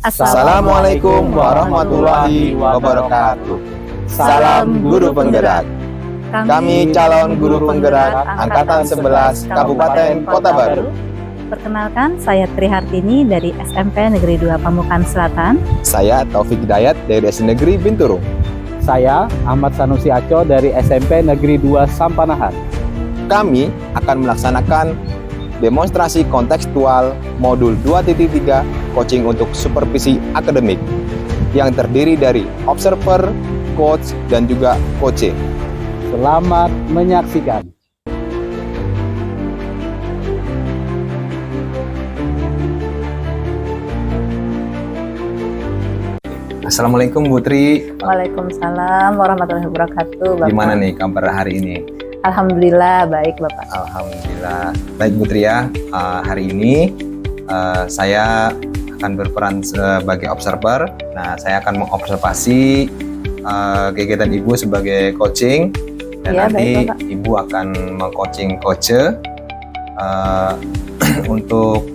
Assalamualaikum warahmatullahi wabarakatuh. Salam guru penggerak. Kami calon guru penggerak Angkatan 11 Kabupaten Kota Baru. Perkenalkan, saya Tri Hartini dari SMP Negeri 2 Pamukan Selatan. Saya Taufik Hidayat dari SD Negeri Binturung. Saya Ahmad Sanusi Aco dari SMP Negeri 2 Sampanahan. Kami akan melaksanakan demonstrasi kontekstual modul 2.3 coaching untuk supervisi akademik yang terdiri dari observer, coach, dan juga coach. Selamat menyaksikan. Assalamualaikum Bu Tri. Waalaikumsalam warahmatullahi wabarakatuh, Bapak. Gimana nih kabar hari ini? Alhamdulillah baik, Bapak. Alhamdulillah. Baik Bu Tri ya, hari ini saya akan berperan sebagai observer. Nah, saya akan mengobservasi kegiatan Ibu sebagai coaching dan Ya, nanti baik, Bapak. Ibu akan meng-coaching coach. Untuk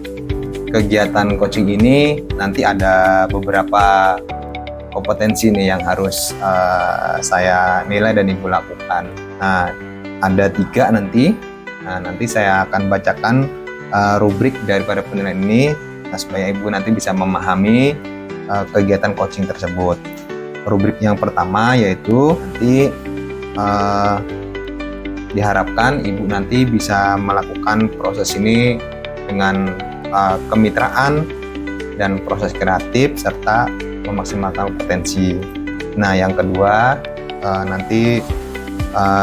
kegiatan coaching ini nanti ada beberapa kompetensi nih yang harus saya nilai dan Ibu lakukan. Nah, ada 3 nanti. Nah, nanti saya akan bacakan rubrik daripada penilaian ini. Nah, supaya Ibu nanti bisa memahami kegiatan coaching tersebut. Rubrik yang pertama yaitu nanti diharapkan Ibu nanti bisa melakukan proses ini dengan kemitraan dan proses kreatif serta memaksimalkan potensi. Nah, yang kedua nanti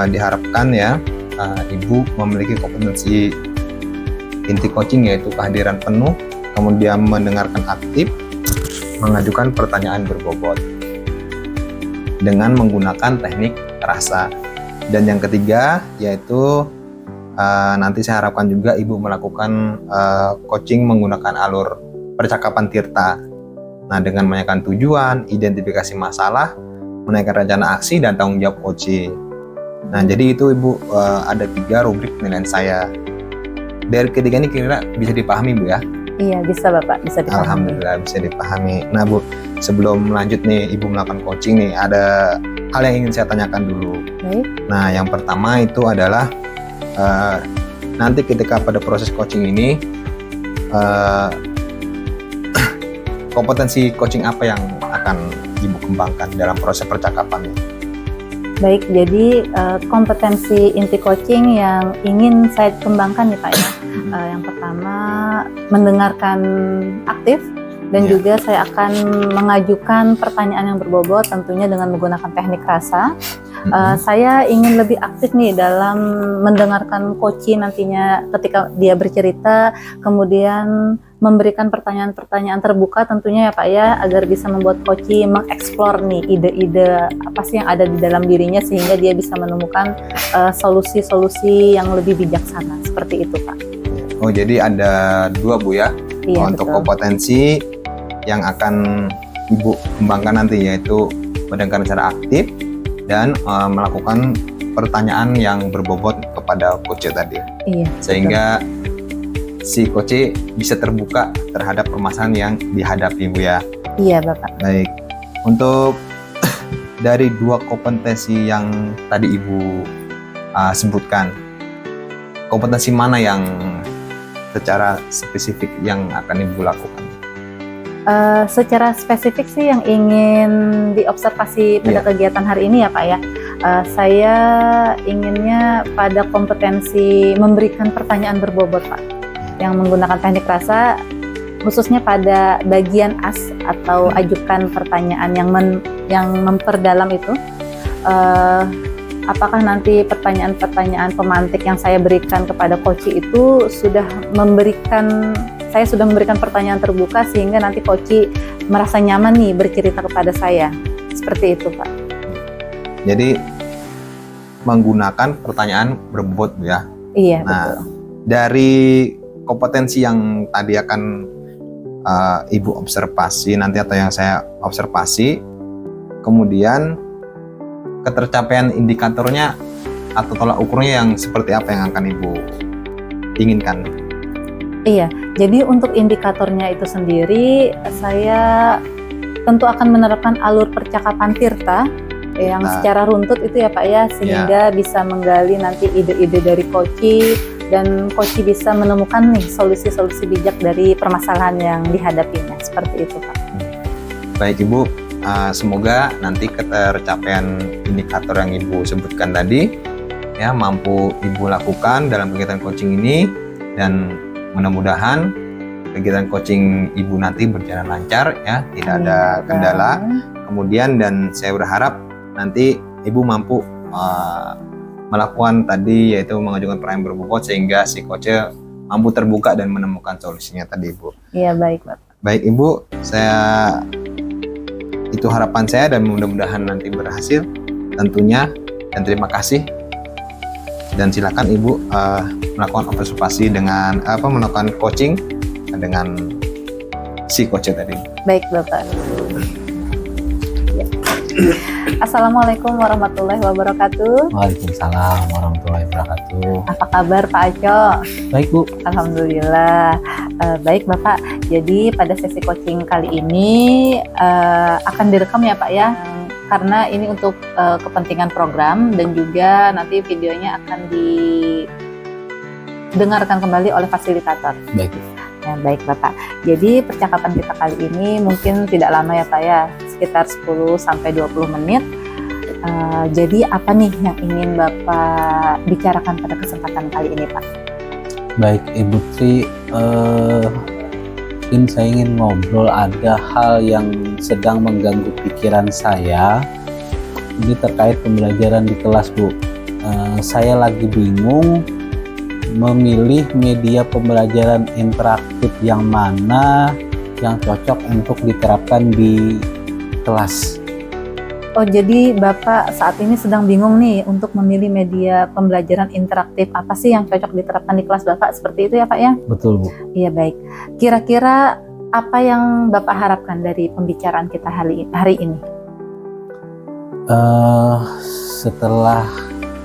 diharapkan ya Ibu memiliki kompetensi inti coaching yaitu kehadiran penuh, kemudian mendengarkan aktif, mengajukan pertanyaan berbobot dengan menggunakan teknik rasa. Dan yang ketiga yaitu nanti saya harapkan juga Ibu melakukan coaching menggunakan alur percakapan tirta. Nah, dengan menanyakan tujuan, identifikasi masalah, menaikkan rencana aksi, dan tanggung jawab coaching. Nah, jadi itu Ibu ada 3 rubrik penilaian saya. Dari ketiga ini kira-kira bisa dipahami Bu ya? Iya, bisa Bapak, bisa dipahami. Alhamdulillah bisa dipahami. Nah Bu, sebelum lanjut nih Ibu melakukan coaching nih, ada hal yang ingin saya tanyakan dulu. Baik. Nah, yang pertama itu adalah nanti ketika pada proses coaching ini kompetensi coaching apa yang akan Ibu kembangkan dalam proses percakapan ini? Baik, jadi kompetensi inti coaching yang ingin saya kembangkan nih Pak ya. Yang pertama, mendengarkan aktif dan Ya. juga saya akan mengajukan pertanyaan yang berbobot tentunya dengan menggunakan teknik rasa. Saya ingin lebih aktif nih dalam mendengarkan coaching nantinya ketika dia bercerita, kemudian memberikan pertanyaan-pertanyaan terbuka tentunya ya Pak ya, agar bisa membuat coaching mengeksplor nih ide-ide apa sih yang ada di dalam dirinya sehingga dia bisa menemukan solusi-solusi yang lebih bijaksana, seperti itu Pak. Oh, jadi ada 2 Bu ya? Iya, untuk betul. kompetensi yang akan Ibu kembangkan nanti yaitu mendengarkan secara aktif dan melakukan pertanyaan yang berbobot kepada coach tadi, Iya, sehingga si coach bisa terbuka terhadap permasalahan yang dihadapi Bu ya. iya Bapak. Baik, untuk dari 2 kompetensi yang tadi Ibu sebutkan, kompetensi mana yang secara spesifik yang akan Ibu lakukan? Secara spesifik sih yang ingin diobservasi pada kegiatan hari ini ya Pak ya, saya inginnya pada kompetensi memberikan pertanyaan berbobot Pak, yang menggunakan teknik rasa, khususnya pada bagian as atau ajukan pertanyaan yang memperdalam itu. Apakah nanti pertanyaan-pertanyaan pemantik yang saya berikan kepada coach itu saya sudah memberikan pertanyaan terbuka sehingga nanti coach merasa nyaman nih bercerita kepada saya. Seperti itu Pak. Jadi menggunakan pertanyaan berbobot ya. Iya, Nah, betul. dari kompetensi yang tadi akan Ibu observasi nanti atau yang saya observasi, kemudian ketercapaian indikatornya atau tolak ukurnya yang seperti apa yang akan Ibu inginkan? Iya, jadi untuk indikatornya itu sendiri, saya tentu akan menerapkan alur percakapan Tirta yang Nah, secara runtut itu ya Pak ya, sehingga bisa menggali nanti ide-ide dari Koci, dan Koci bisa menemukan nih solusi-solusi bijak dari permasalahan yang dihadapinya, seperti itu Pak. baik Ibu, semoga nanti ketercapaian indikator yang Ibu sebutkan tadi ya mampu Ibu lakukan dalam kegiatan coaching ini, dan mudah-mudahan kegiatan coaching Ibu nanti berjalan lancar ya, tidak ada kendala. Kemudian dan saya berharap nanti Ibu mampu melakukan tadi, yaitu mengajukan pertanyaan berbobot sehingga si coach mampu terbuka dan menemukan solusinya tadi Ibu. Iya baik Pak. Baik Ibu, itu harapan saya dan mudah-mudahan nanti berhasil tentunya, dan terima kasih. Dan silakan Ibu melakukan observasi dengan melakukan coaching dengan si coach tadi. Baik Bapak. Ya. Assalamualaikum warahmatullahi wabarakatuh. Waalaikumsalam warahmatullahi wabarakatuh. Apa kabar Pak Aco? Baik Bu. Alhamdulillah. Baik Bapak, jadi pada sesi coaching kali ini akan direkam ya Pak ya, karena ini untuk kepentingan program, dan juga nanti videonya akan didengarkan kembali oleh fasilitator. Baik. Ya, baik Bapak, jadi percakapan kita kali ini mungkin tidak lama ya Pak ya, sekitar 10-20 menit. Jadi apa nih yang ingin Bapak bicarakan pada kesempatan kali ini Pak? Baik Ibu Tri, mungkin saya ingin ngobrol, ada hal yang sedang mengganggu pikiran saya. Ini terkait pembelajaran di kelas Bu. Saya lagi bingung memilih media pembelajaran interaktif yang mana yang cocok untuk diterapkan di kelas. Oh, jadi Bapak saat ini sedang bingung nih untuk memilih media pembelajaran interaktif apa sih yang cocok diterapkan di kelas Bapak, seperti itu ya Pak ya? Betul Bu. Iya baik. Kira-kira apa yang Bapak harapkan dari pembicaraan kita hari ini? Setelah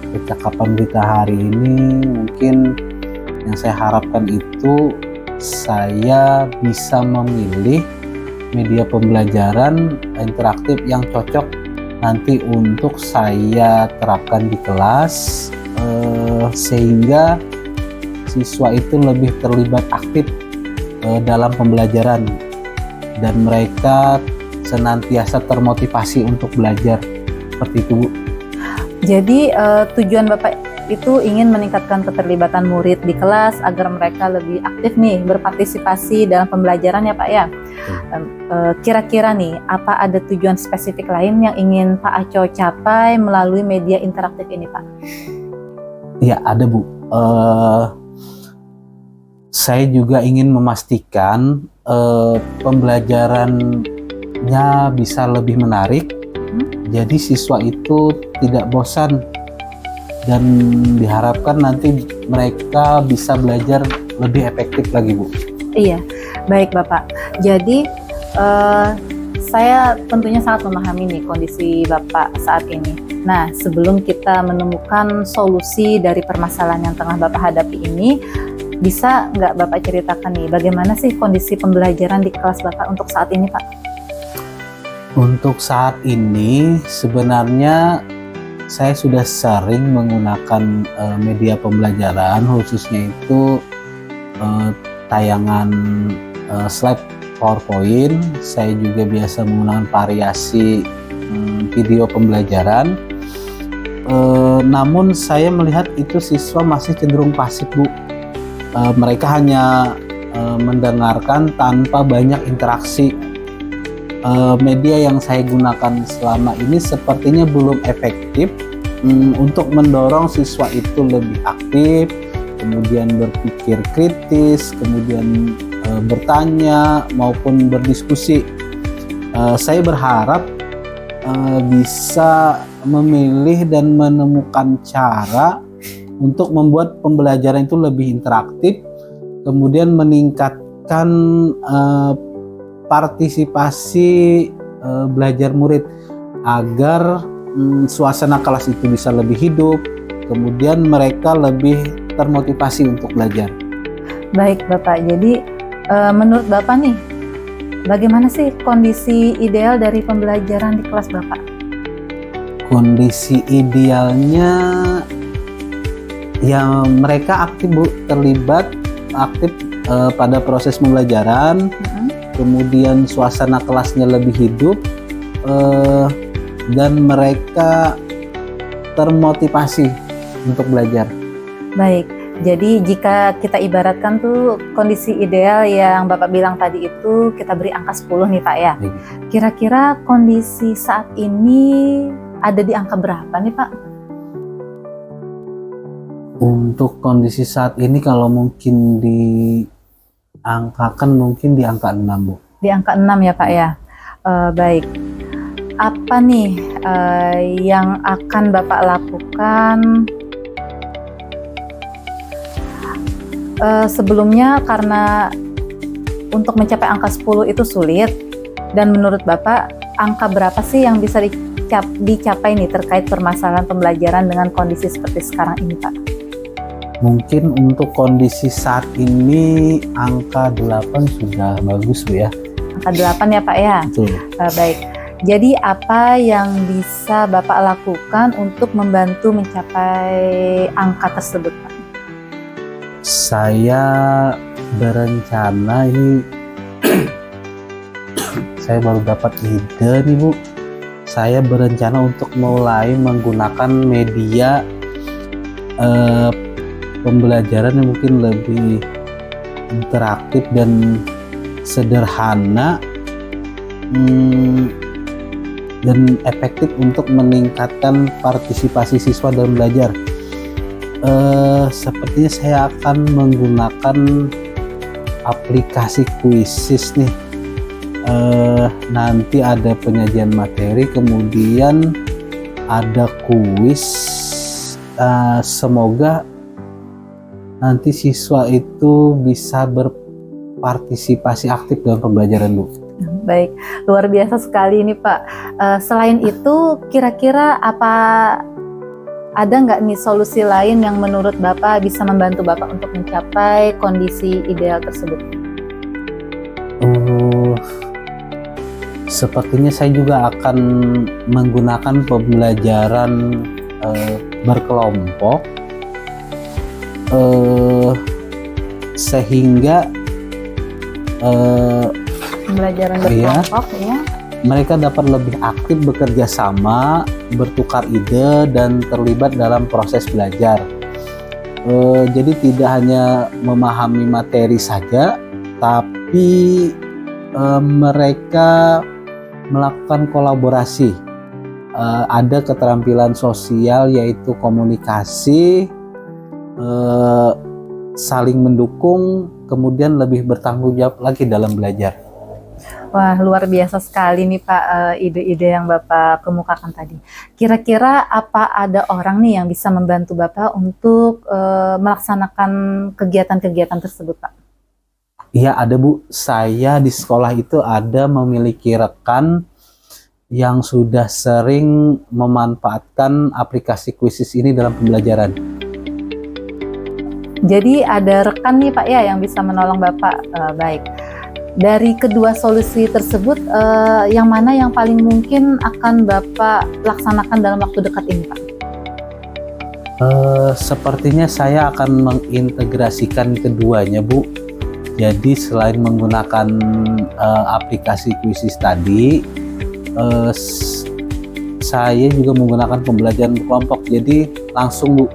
percakapan kita hari ini, mungkin yang saya harapkan itu saya bisa memilih media pembelajaran interaktif yang cocok nanti untuk saya terapkan di kelas, sehingga siswa itu lebih terlibat aktif dalam pembelajaran dan mereka senantiasa termotivasi untuk belajar, seperti itu Bu. Jadi tujuan Bapak itu ingin meningkatkan keterlibatan murid di kelas agar mereka lebih aktif nih berpartisipasi dalam pembelajaran ya Pak ya. Kira-kira nih apa ada tujuan spesifik lain yang ingin Pak Aco capai melalui media interaktif ini Pak? Ya ada Bu. Saya juga ingin memastikan pembelajarannya bisa lebih menarik. Jadi siswa itu tidak bosan, dan diharapkan nanti mereka bisa belajar lebih efektif lagi Bu. Iya, baik Bapak. Jadi saya tentunya sangat memahami nih kondisi Bapak saat ini. Nah, sebelum kita menemukan solusi dari permasalahan yang tengah Bapak hadapi ini, bisa nggak Bapak ceritakan nih bagaimana sih kondisi pembelajaran di kelas Bapak untuk saat ini Pak? Untuk saat ini sebenarnya saya sudah sering menggunakan media pembelajaran, khususnya itu tayangan slide PowerPoint. Saya juga biasa menggunakan variasi video pembelajaran. Namun saya melihat itu siswa masih cenderung pasif Bu. Mereka hanya mendengarkan tanpa banyak interaksi. Media yang saya gunakan selama ini sepertinya belum efektif untuk mendorong siswa itu lebih aktif, kemudian berpikir kritis, kemudian bertanya maupun berdiskusi. Saya berharap bisa memilih dan menemukan cara untuk membuat pembelajaran itu lebih interaktif, kemudian meningkatkan partisipasi belajar murid agar suasana kelas itu bisa lebih hidup, kemudian mereka lebih termotivasi untuk belajar. Baik Bapak, jadi menurut Bapak nih, bagaimana sih kondisi ideal dari pembelajaran di kelas Bapak? Kondisi idealnya ya mereka aktif Bu, terlibat aktif pada proses pembelajaran, kemudian suasana kelasnya lebih hidup dan mereka termotivasi untuk belajar. Baik, jadi jika kita ibaratkan tuh kondisi ideal yang Bapak bilang tadi itu kita beri angka 10 nih Pak ya. Baik. Kira-kira kondisi saat ini ada di angka berapa nih Pak? Untuk kondisi saat ini kalau mungkin diangkakan mungkin di angka 6 Bu. Di angka 6 ya Pak ya. Baik. Apa nih yang akan Bapak lakukan sebelumnya, karena untuk mencapai angka 10 itu sulit, dan menurut Bapak angka berapa sih yang bisa dicapai nih terkait permasalahan pembelajaran dengan kondisi seperti sekarang ini Pak? Mungkin untuk kondisi saat ini angka 8 sudah bagus Bu ya. Angka 8 ya Pak ya? Betul. Baik. Jadi apa yang bisa Bapak lakukan untuk membantu mencapai angka tersebut Pak? Saya berencana ini saya baru dapat ide nih Bu. Saya berencana untuk mulai menggunakan media pembelajaran yang mungkin lebih interaktif dan sederhana dan efektif untuk meningkatkan partisipasi siswa dalam belajar. Sepertinya saya akan menggunakan aplikasi Quizizz nih. Nanti ada penyajian materi, kemudian ada kuis. Semoga nanti siswa itu bisa berpartisipasi aktif dalam pembelajaran Bu. Baik, luar biasa sekali ini Pak. Selain itu, kira-kira ada nggak nih solusi lain yang menurut Bapak bisa membantu Bapak untuk mencapai kondisi ideal tersebut? Sepertinya saya juga akan menggunakan pembelajaran berkelompok sehingga Pembelajaran berkelompok ya. Mereka dapat lebih aktif bekerja sama, bertukar ide, dan terlibat dalam proses belajar. Jadi tidak hanya memahami materi saja, tapi mereka melakukan kolaborasi. Ada keterampilan sosial yaitu komunikasi, saling mendukung, kemudian lebih bertanggung jawab lagi dalam belajar. Wah, luar biasa sekali nih Pak, ide-ide yang Bapak kemukakan tadi. Kira-kira apa ada orang nih yang bisa membantu Bapak untuk melaksanakan kegiatan-kegiatan tersebut Pak? Iya ada Bu, saya di sekolah itu ada memiliki rekan yang sudah sering memanfaatkan aplikasi Quizizz ini dalam pembelajaran. Jadi ada rekan nih Pak ya yang bisa menolong Bapak. Baik. Dari kedua solusi tersebut, yang mana yang paling mungkin akan Bapak laksanakan dalam waktu dekat ini Pak? Sepertinya saya akan mengintegrasikan keduanya Bu. Jadi selain menggunakan aplikasi Quizizz tadi, saya juga menggunakan pembelajaran kelompok. Jadi langsung Bu,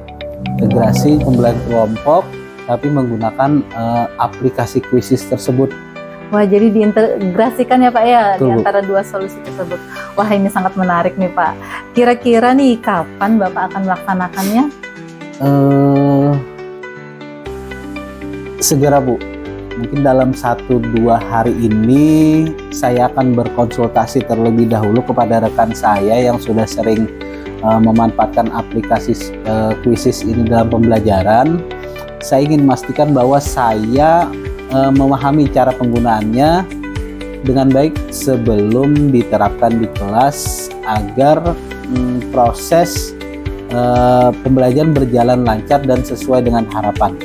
integrasi pembelajaran kelompok tapi menggunakan aplikasi Quizizz tersebut. Wah, jadi diintegrasikan ya Pak ya. Betul, di antara dua solusi tersebut. Wah, ini sangat menarik nih Pak. Kira-kira nih kapan Bapak akan melaksanakannya? Segera Bu, mungkin dalam 1-2 hari ini saya akan berkonsultasi terlebih dahulu kepada rekan saya yang sudah sering memanfaatkan aplikasi Quizizz ini dalam pembelajaran. Saya ingin memastikan bahwa saya memahami cara penggunaannya dengan baik sebelum diterapkan di kelas agar proses pembelajaran berjalan lancar dan sesuai dengan harapan.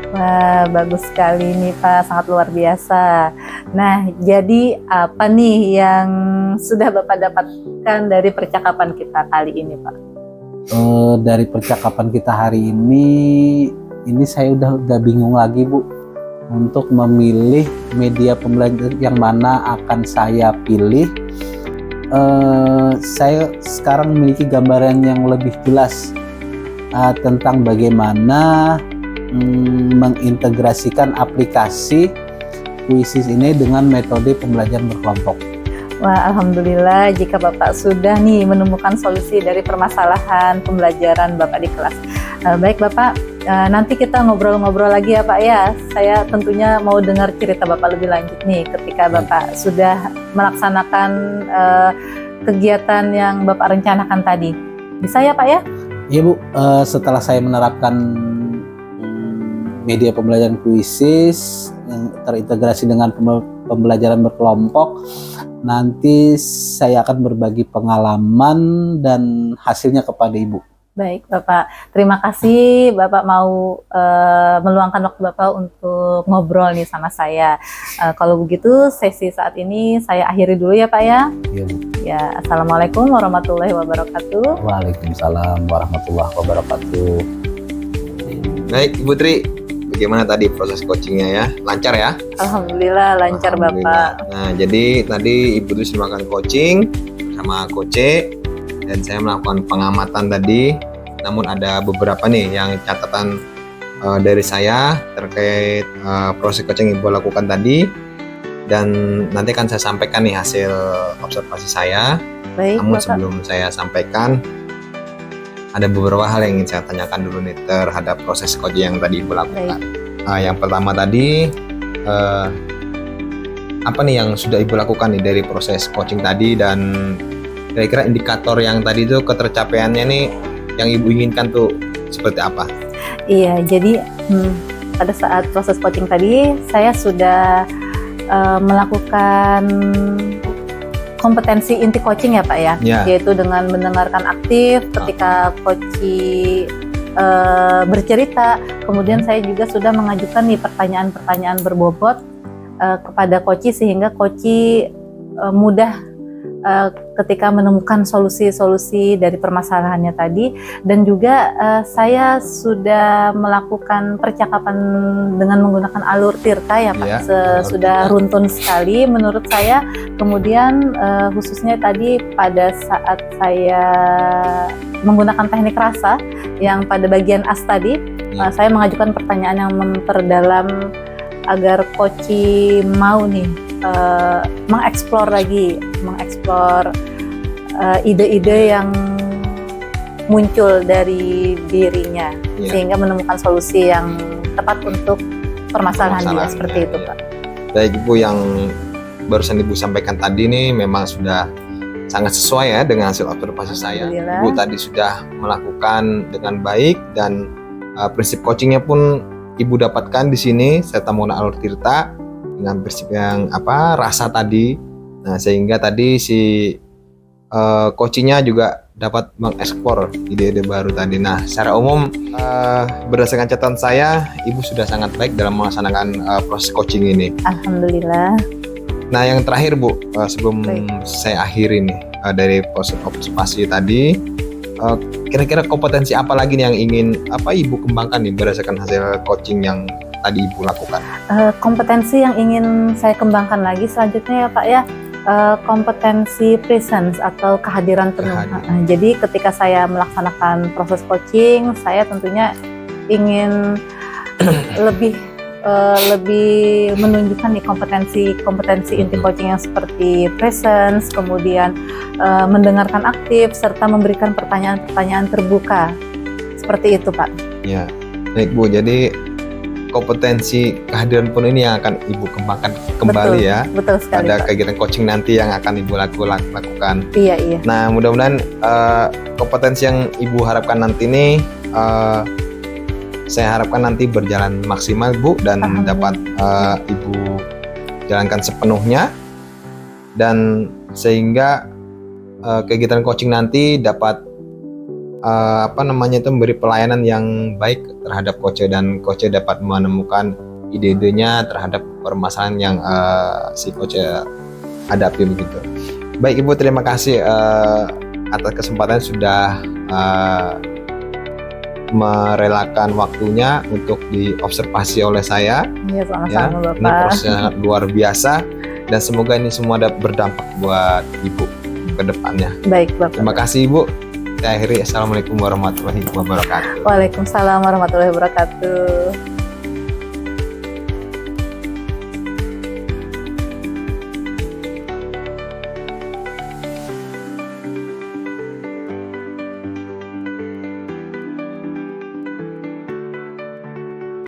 Wah, bagus sekali nih Pak, sangat luar biasa. Nah, jadi apa nih yang sudah Bapak dapatkan dari percakapan kita kali ini Pak? Dari percakapan kita hari ini saya udah bingung lagi Bu untuk memilih media pembelajaran yang mana akan saya pilih. Saya sekarang memiliki gambaran yang lebih jelas tentang bagaimana mengintegrasikan aplikasi Quizzes ini dengan metode pembelajaran berkelompok. Wah, alhamdulillah jika Bapak sudah nih menemukan solusi dari permasalahan pembelajaran Bapak di kelas. Baik Bapak, nanti kita ngobrol-ngobrol lagi ya Pak ya. Saya tentunya mau dengar cerita Bapak lebih lanjut nih ketika Bapak sudah melaksanakan kegiatan yang Bapak rencanakan tadi. Bisa ya Pak ya? Iya Bu, setelah saya menerapkan media pembelajaran Quizzes yang terintegrasi dengan pembelajaran berkelompok, nanti saya akan berbagi pengalaman dan hasilnya kepada Ibu. Baik Bapak, terima kasih Bapak mau meluangkan waktu Bapak untuk ngobrol nih sama saya. Kalau begitu sesi saat ini saya akhiri dulu ya Pak ya. Iya Bu. Ya, Assalamualaikum warahmatullahi wabarakatuh. Waalaikumsalam warahmatullahi wabarakatuh. Baik Ibu Tri, bagaimana tadi proses coachingnya ya? Lancar ya? Alhamdulillah lancar Alhamdulillah. Bapak. Nah, jadi tadi Ibu Tri melakukan coaching sama Coach C, dan saya melakukan pengamatan tadi. Namun ada beberapa nih yang catatan dari saya terkait proses coaching yang Ibu lakukan tadi, dan nanti akan saya sampaikan nih hasil observasi saya. Baik Namun Bapak. sebelum saya sampaikan, ada beberapa hal yang ingin saya tanyakan dulu nih terhadap proses coaching yang tadi Ibu lakukan. Yang pertama tadi, apa nih yang sudah Ibu lakukan nih dari proses coaching tadi, dan kira-kira indikator yang tadi itu ketercapaiannya nih yang Ibu inginkan tuh seperti apa? Iya, jadi pada saat proses coaching tadi saya sudah melakukan kompetensi inti coaching ya Pak ya, yaitu dengan mendengarkan aktif ketika coachee bercerita. Kemudian saya juga sudah mengajukan nih pertanyaan-pertanyaan berbobot kepada coachee sehingga coachee mudah ketika menemukan solusi-solusi dari permasalahannya tadi. Dan juga saya sudah melakukan percakapan dengan menggunakan alur Tirta ya Pak, sudah runtun sekali menurut saya. Kemudian khususnya tadi pada saat saya menggunakan teknik rasa yang pada bagian as tadi, saya mengajukan pertanyaan yang memperdalam agar coachee mau nih mengeksplor ide-ide yang muncul dari dirinya, sehingga menemukan solusi yang tepat untuk permasalahan dia, seperti itu Pak. Baik Ibu, yang barusan Ibu sampaikan tadi nih memang sudah sangat sesuai ya dengan hasil observasi saya. Ibu tadi sudah melakukan dengan baik, dan prinsip coachingnya pun Ibu dapatkan di sini serta menggunakan alur Tirta dengan prinsip yang rasa tadi. Nah, sehingga tadi si coachingnya juga dapat mengeksplor ide-ide baru tadi. Nah, secara umum berdasarkan catatan saya, Ibu sudah sangat baik dalam melaksanakan proses coaching ini. Alhamdulillah. Nah, yang terakhir Bu, sebelum saya akhiri nih dari proses observasi tadi, kira-kira kompetensi apa lagi nih yang ingin Ibu kembangkan nih berdasarkan hasil coaching yang tadi Ibu lakukan? Kompetensi yang ingin saya kembangkan lagi selanjutnya ya Pak ya, kompetensi presence atau kehadiran penuh. Jadi ketika saya melaksanakan proses coaching, saya tentunya ingin lebih menunjukkan nih kompetensi inti coaching yang seperti presence, kemudian mendengarkan aktif, serta memberikan pertanyaan-pertanyaan terbuka. Seperti itu Pak. Ya, baik Bu. Jadi kompetensi kehadiran penuh ini yang akan Ibu kembangkan kembali betul sekali, pada Pak. kegiatan coaching nanti yang akan Ibu lakukan. Iya. Nah, mudah-mudahan kompetensi yang Ibu harapkan nanti ini saya harapkan nanti berjalan maksimal Bu, dan dapat Ibu jalankan sepenuhnya, dan sehingga kegiatan coaching nanti dapat memberi pelayanan yang baik terhadap coach dan coach dapat menemukan ide-idenya terhadap permasalahan yang si coach hadapi begitu. Baik Ibu, terima kasih atas kesempatan sudah merelakan waktunya untuk diobservasi oleh saya. Iya, sama-sama Bapak. Ini proses sangat luar biasa dan semoga ini semua dapat berdampak buat Ibu ke depannya. Baik Bapak. Terima kasih Ibu. Saya akhiri. Assalamualaikum warahmatullahi wabarakatuh. Waalaikumsalam warahmatullahi wabarakatuh.